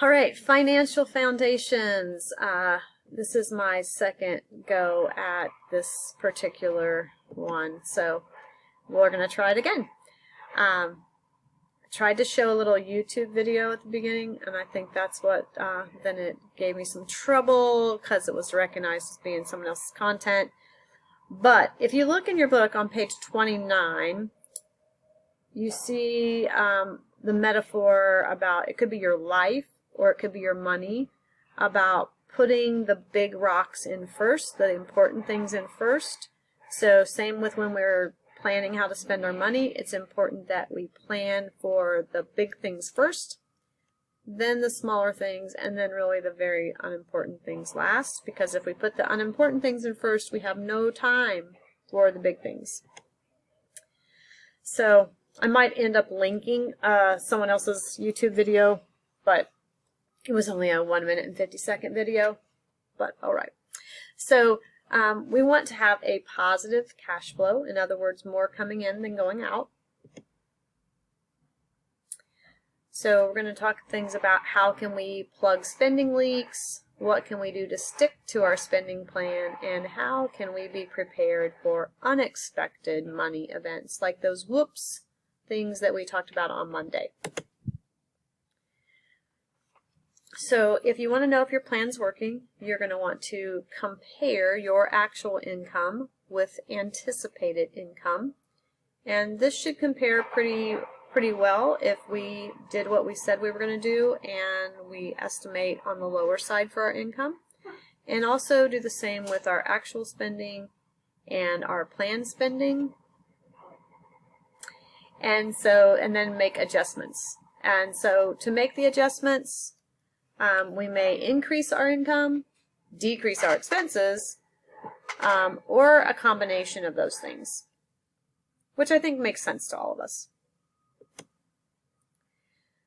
All right, financial foundations. This is my second go at this particular one, so we're going to try it again. I tried to show a little YouTube video at the beginning, and I think that's what, then it gave me some trouble because it was recognized as being someone else's content. But if you look in your book on page 29, you see the metaphor about, it could be your life or it could be your money, about putting the big rocks in first, the important things in first. So same with when we're planning how to spend our money, it's important that we plan for the big things first, then the smaller things, and then really the very unimportant things last, because if we put the unimportant things in first, we have no time for the big things. So I might end up linking someone else's YouTube video, but it was only a 1 minute and 50-second video, but all right. So we want to have a positive cash flow. In other words, more coming in than going out. So we're going to talk things about how can we plug spending leaks, what can we do to stick to our spending plan, and how can we be prepared for unexpected money events like those whoops things that we talked about on Monday. So if you want to know if your plan's working, you're going to want to compare your actual income with anticipated income. And this should compare pretty well if we did what we said we were going to do and we estimate on the lower side for our income. And also do the same with our actual spending and our planned spending. And then make adjustments. And so to make the adjustments, we may increase our income, decrease our expenses, or a combination of those things, which I think makes sense to all of us.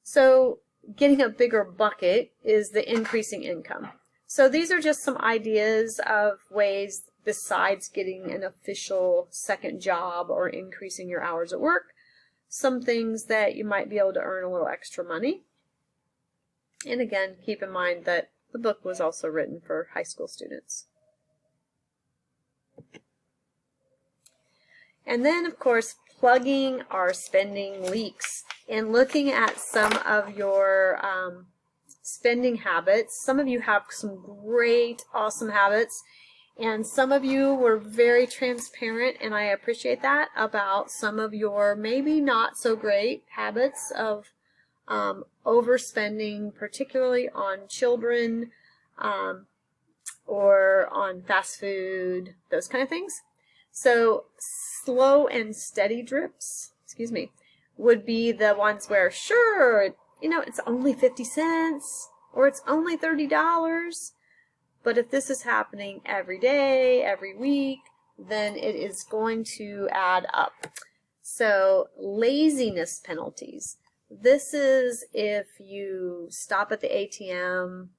So getting a bigger bucket is the increasing income. So these are just some ideas of ways besides getting an official second job or increasing your hours at work, some things that you might be able to earn a little extra money. And again, keep in mind that the book was also written for high school students. And then, of course, plugging our spending leaks and looking at some of your spending habits. Some of you have some great, awesome habits, and some of you were very transparent, and I appreciate that, about some of your maybe not so great habits of overspending, particularly on children or on fast food, those kind of things. So slow and steady drips, would be the ones where, sure, it's only 50 cents or it's only $30, but if this is happening every day, every week, then it is going to add up. So laziness penalties. This is if you stop at the ATM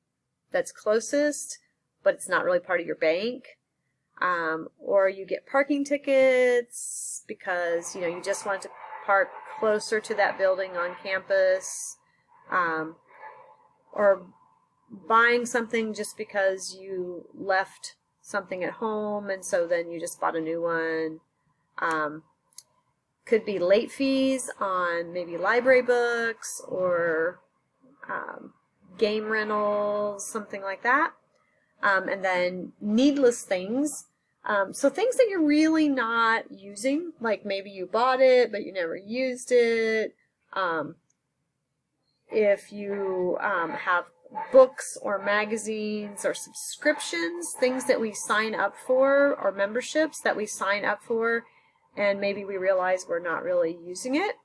that's closest, but it's not really part of your bank, or you get parking tickets because you just want to park closer to that building on campus, or buying something just because you left something at home and so then you just bought a new one. Could be late fees on maybe library books or game rentals, something like that. And then needless things. So things that you're really not using, like maybe you bought it but you never used it. If you have books or magazines or subscriptions, things that we sign up for, or memberships that we sign up for, and maybe we realize we're not really using it.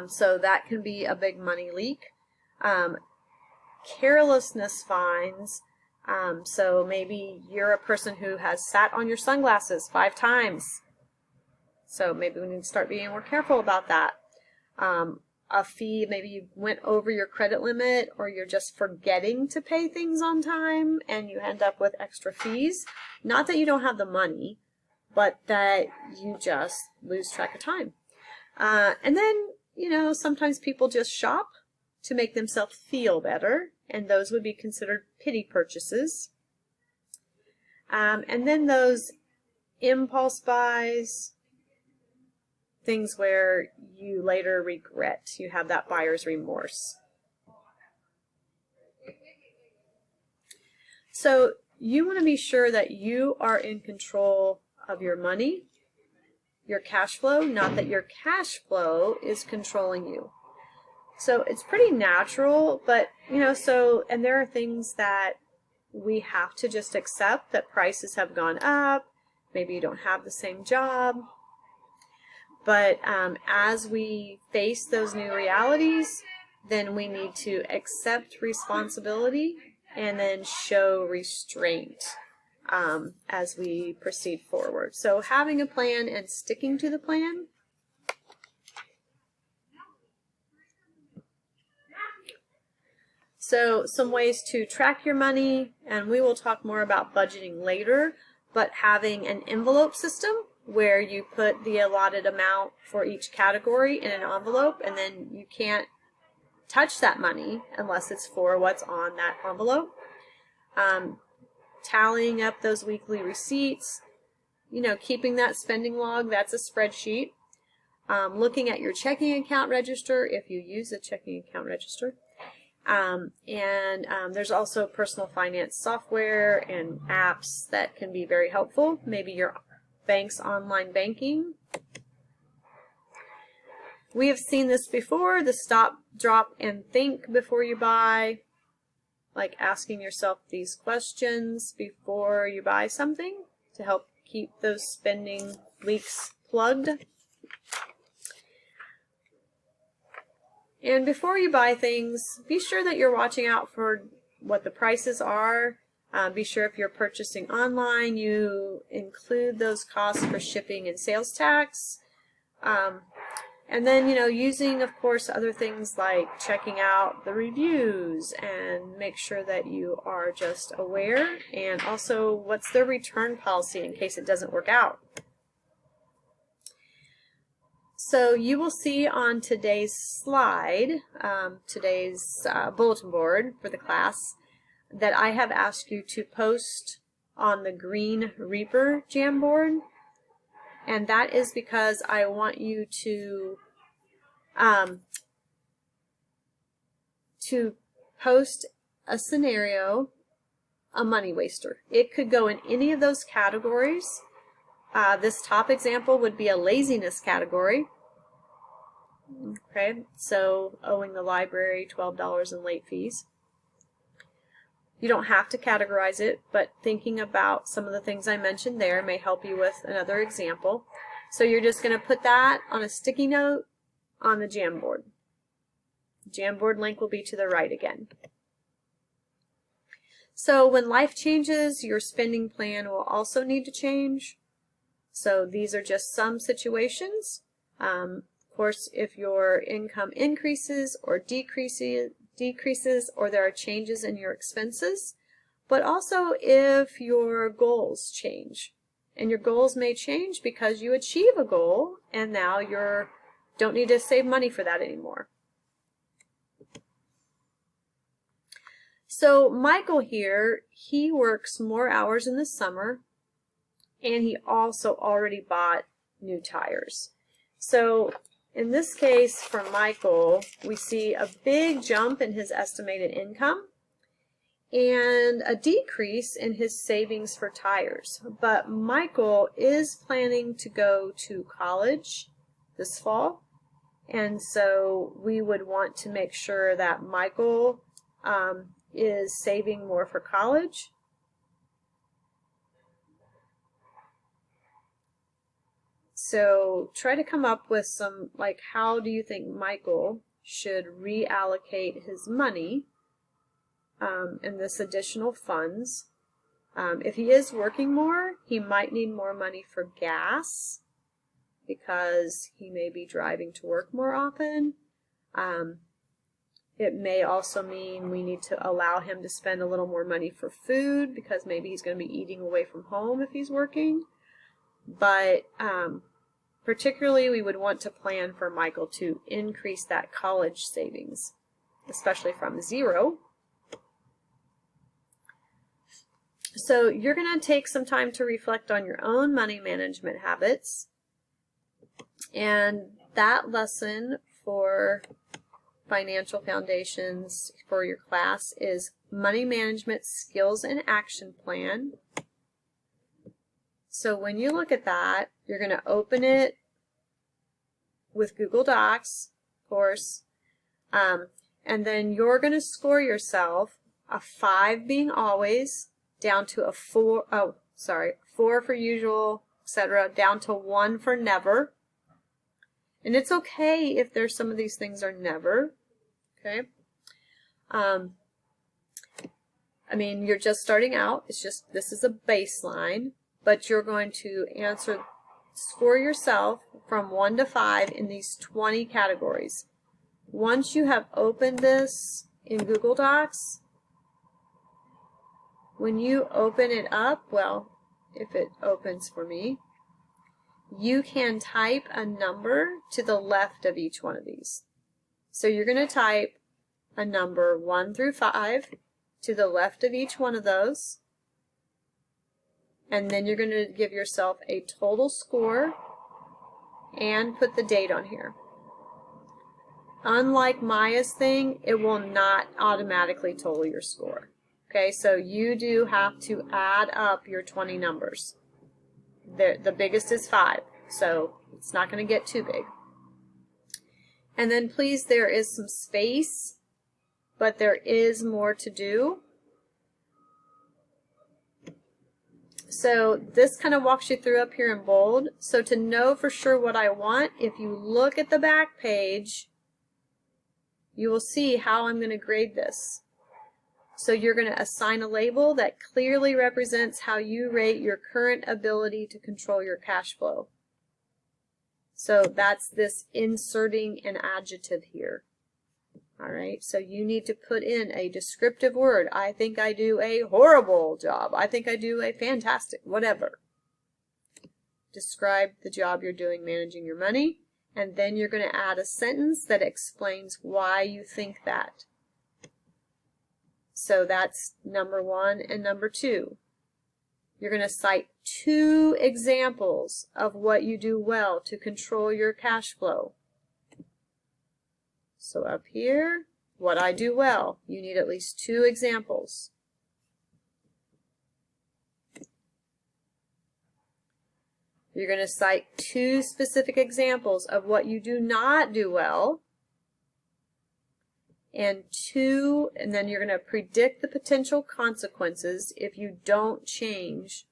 So that can be a big money leak. Carelessness fines. So maybe you're a person who has sat on your sunglasses 5 times. So maybe we need to start being more careful about that. A fee, maybe you went over your credit limit, or you're just forgetting to pay things on time and you end up with extra fees. Not that you don't have the money, but that you just lose track of time. And then, sometimes people just shop. to make themselves feel better, and those would be considered pity purchases. And then those impulse buys, things where you later regret, you have that buyer's remorse. So you want to be sure that you are in control of your money, your cash flow, not that your cash flow is controlling you. So it's pretty natural, but and there are things that we have to just accept, that prices have gone up. Maybe you don't have the same job. But as we face those new realities, then we need to accept responsibility and then show restraint as we proceed forward. So having a plan and sticking to the plan. So some ways to track your money, and we will talk more about budgeting later, but having an envelope system where you put the allotted amount for each category in an envelope, and then you can't touch that money unless it's for what's on that envelope. Tallying up those weekly receipts, keeping that spending log, that's a spreadsheet. Looking at your checking account register if you use a checking account register. There's also personal finance software and apps that can be very helpful. Maybe your bank's online banking. We have seen this before, the stop, drop, and think before you buy, like asking yourself these questions before you buy something to help keep those spending leaks plugged. And before you buy things, be sure that you're watching out for what the prices are. Be sure if you're purchasing online, you include those costs for shipping and sales tax. And then, using, of course, other things like checking out the reviews and make sure that you are just aware. And also, what's their return policy in case it doesn't work out. So you will see on today's slide, today's bulletin board for the class, that I have asked you to post on the Green Reaper Jamboard. And that is because I want you to post a scenario, a money waster. It could go in any of those categories. This top example would be a laziness category. Okay, so owing the library $12 in late fees. You don't have to categorize it, but thinking about some of the things I mentioned there may help you with another example. So you're just going to put that on a sticky note on the Jamboard. Jamboard link will be to the right again. So when life changes, your spending plan will also need to change. So these are just some situations. Of course, if your income increases or decreases, or there are changes in your expenses, but also if your goals change. And your goals may change because you achieve a goal and now you don't need to save money for that anymore. So Michael here, he works more hours in the summer, and he also already bought new tires. So in this case, for Michael, we see a big jump in his estimated income and a decrease in his savings for tires. But Michael is planning to go to college this fall, and so we would want to make sure that Michael is saving more for college. So try to come up with some, like, how do you think Michael should reallocate his money in this additional funds. If he is working more, he might need more money for gas because he may be driving to work more often. It may also mean we need to allow him to spend a little more money for food because maybe he's going to be eating away from home if he's working. But particularly we would want to plan for Michael to increase that college savings especially from 0. So you're going to take some time to reflect on your own money management habits. And that lesson for Financial Foundations for your class is Money Management Skills and Action Plan. So when you look at that, you're going to open it with Google Docs, of course, and then you're going to score yourself a 5 being always, down to a 4, 4 for usual, etc., down to 1 for never. And it's okay if there's some of these things are never, okay? I mean, you're just starting out. It's just, this is a baseline, but you're going to score yourself from 1 to 5 in these 20 categories. Once you have opened this in Google Docs, when you open it up, well, if it opens for me, you can type a number to the left of each one of these. So you're going to type a number 1 through 5 to the left of each one of those. And then you're going to give yourself a total score and put the date on here. Unlike Maya's thing, it will not automatically total your score. Okay, so you do have to add up your 20 numbers. The biggest is 5, so it's not going to get too big. And then please, there is some space, but there is more to do. So this kind of walks you through up here in bold. So to know for sure what I want, if you look at the back page, you will see how I'm going to grade this. So you're going to assign a label that clearly represents how you rate your current ability to control your cash flow. So that's this inserting an adjective here. All right, so you need to put in a descriptive word. I think I do a horrible job. I think I do a fantastic, whatever. Describe the job you're doing managing your money, and then you're going to add a sentence that explains why you think that. So that's number 1 and number 2. You're going to cite 2 examples of what you do well to control your cash flow. So up here, what I do well, you need at least 2 examples. You're going to cite 2 specific examples of what you do not do well. And then you're going to predict the potential consequences if you don't change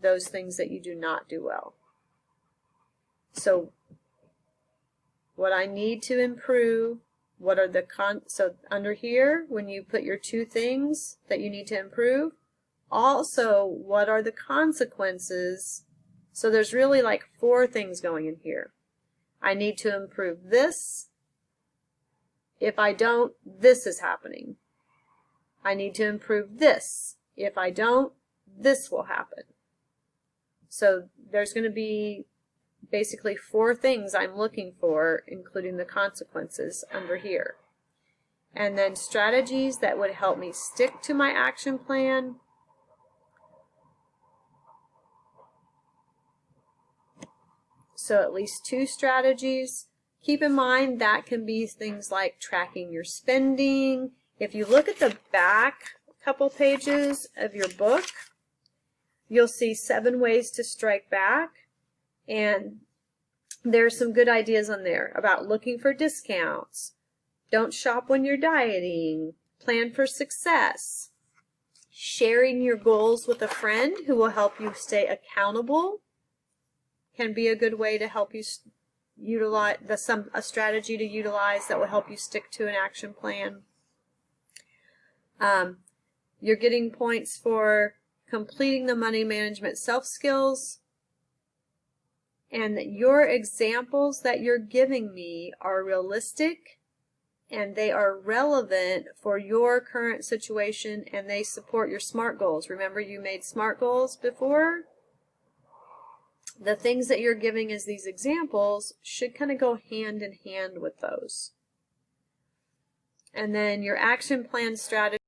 those things that you do not do well. So what I need to improve, what are the so under here, when you put your 2 things that you need to improve, also what are the consequences? So there's really like 4 things going in here. I need to improve this. If I don't, this is happening. I need to improve this. If I don't, this will happen. So there's going to be basically 4 things I'm looking for, including the consequences under here. And then strategies that would help me stick to my action plan. So at least 2 strategies. Keep in mind that can be things like tracking your spending. If you look at the back couple pages of your book, you'll see 7 ways to strike back. And there's some good ideas on there about looking for discounts. Don't shop when you're dieting. Plan for success. Sharing your goals with a friend who will help you stay accountable can be a good way to help you utilize a strategy to utilize that will help you stick to an action plan. You're getting points for completing the money management self-skills, and that your examples that you're giving me are realistic and they are relevant for your current situation, and they support your SMART goals. Remember, you made SMART goals before? The things that you're giving as these examples should kind of go hand in hand with those. And then your action plan strategy.